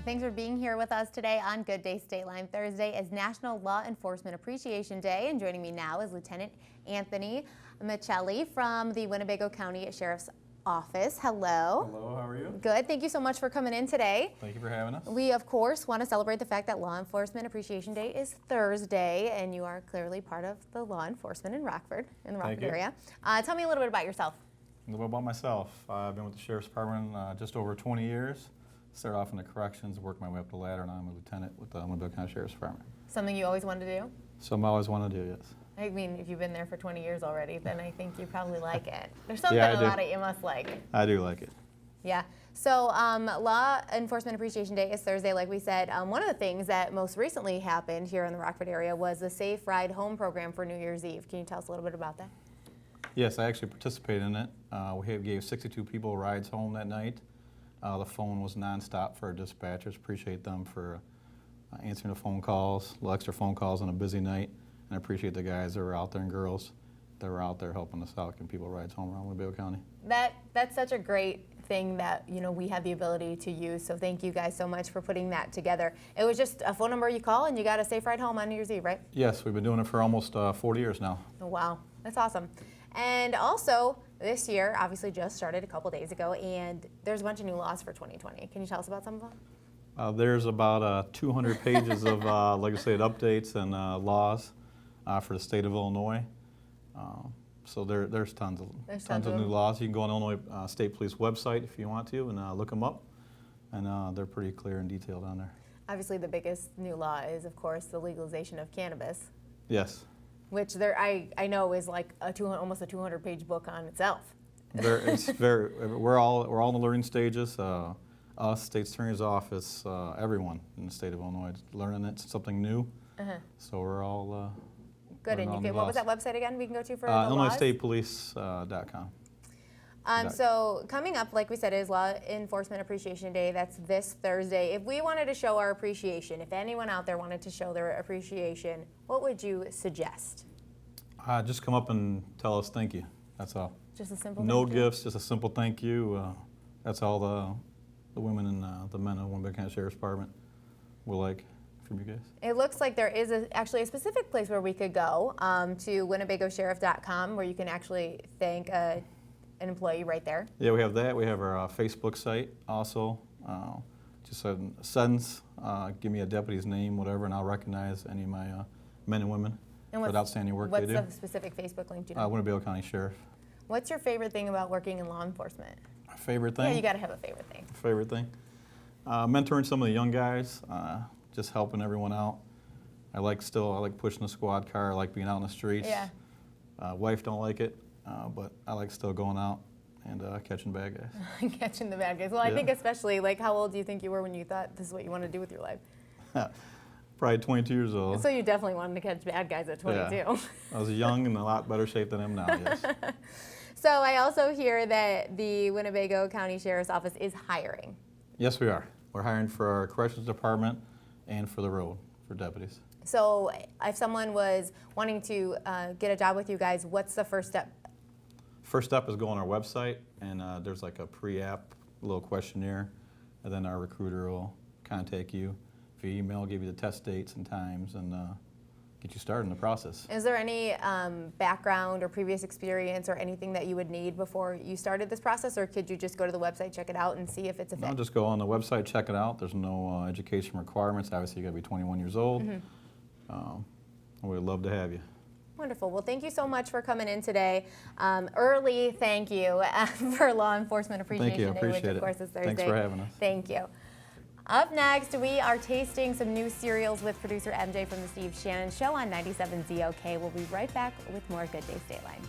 Thanks for being here with us today on Good Day State Line. Thursday is National Law Enforcement Appreciation Day, and joining me now is Lieutenant Anthony Michelli from the Winnebago County Sheriff's Office. Hello. Hello, how are you? Good. Thank you so much for coming in today. Thank you for having us. We, of course, want to celebrate the fact that Law Enforcement Appreciation Day is Thursday, and you are clearly part of the law enforcement in Rockford, in the Rockford area. Tell me a little bit about yourself. A little bit about myself. I've been with the Sheriff's Department just over 20 years. Started off in the corrections, worked my way up the ladder, and I'm a lieutenant with the Winnebago County Sheriff's Department. Something you always wanted to do? Something I always wanted to do, yes. I mean, if you've been there for 20 years already, then I think you probably like it. There's something about it you must like. I do like it. Yeah. So Law Enforcement Appreciation Day is Thursday, like we said. One of the things that most recently happened here in the Rockford area was the Safe Ride Home program for New Year's Eve. Can you tell us a little bit about that? Yes, I actually participated in it. We gave 62 people rides home that night. The phone was nonstop for our dispatchers. Appreciate them for answering the phone calls, little extra phone calls on a busy night. And I appreciate the guys that were out there and girls that were out there helping us out, getting people rides home around Winnebago County. That's such a great thing that we have the ability to use. So thank you guys so much for putting that together. It was just a phone number you call and you got a safe ride home on New Year's Eve, right? Yes, we've been doing it for almost 40 years now. Oh, wow, that's awesome. And also, this year obviously just started a couple days ago, and there's a bunch of new laws for 2020. Can you tell us about some of them? There's about 200 pages of legislative updates and laws for the state of Illinois. So there's tons of new laws. You can go on Illinois State Police website if you want to and look them up, and they're pretty clear and detailed on there. Obviously, the biggest new law is, of course, the legalization of cannabis. Yes. Which I know is like almost a 200-page book on itself. We're all in the learning stages. Us, State Attorney's Office, everyone in the state of Illinois is learning it's something new. So we're all good. And what was that website again? We can go to for the laws? IllinoisStatePolice.com. So coming up, like we said, is Law Enforcement Appreciation Day. That's this Thursday. If we wanted to show our appreciation, if anyone out there wanted to show their appreciation, what would you suggest? Just come up and tell us thank you. That's all. Just a simple No gifts, just a simple thank you. That's all the women and the men of Winnebago County Sheriff's Department will like from you guys. It looks like there is actually a specific place where we could go, to WinnebagoSheriff.com, where you can actually thank an employee right there. Yeah, we have that. We have our Facebook site also. Just a sentence, give me a deputy's name, whatever, and I'll recognize any of my men and women for the outstanding work they do. What's the specific Facebook link? Do you know? Winnebago County Sheriff. What's your favorite thing about working in law enforcement? My favorite thing? Yeah, you got to have a favorite thing. Favorite thing? Mentoring some of the young guys, just helping everyone out. I like pushing the squad car. I like being out in the streets. Yeah. Wife don't like it. But I like still going out and catching bad guys. Catching the bad guys. Well, yeah. I think especially, how old do you think you were when you thought this is what you want to do with your life? Probably 22 years old. So you definitely wanted to catch bad guys at 22. Yeah. I was young and in a lot better shape than I am now, yes. So I also hear that the Winnebago County Sheriff's Office is hiring. Yes, we are. We're hiring for our corrections department and for the road, for deputies. So if someone was wanting to get a job with you guys, what's the first step? First step is go on our website, and there's like a pre-app little questionnaire, and then our recruiter will contact you via email, give you the test dates and times, and get you started in the process. Is there any background or previous experience or anything that you would need before you started this process, or could you just go to the website, check it out, and see if it's a fit? No, just go on the website, check it out. There's no education requirements. Obviously, you got to be 21 years old. We'd love to have you. Wonderful. Well, thank you so much for coming in today. Early thank you for Law Enforcement Appreciation Day, which of course is Thursday. Thanks for having us. Thank you. Up next, we are tasting some new cereals with producer MJ from the Steve Shannon Show on 97 ZOK. We'll be right back with more Good Day State Line.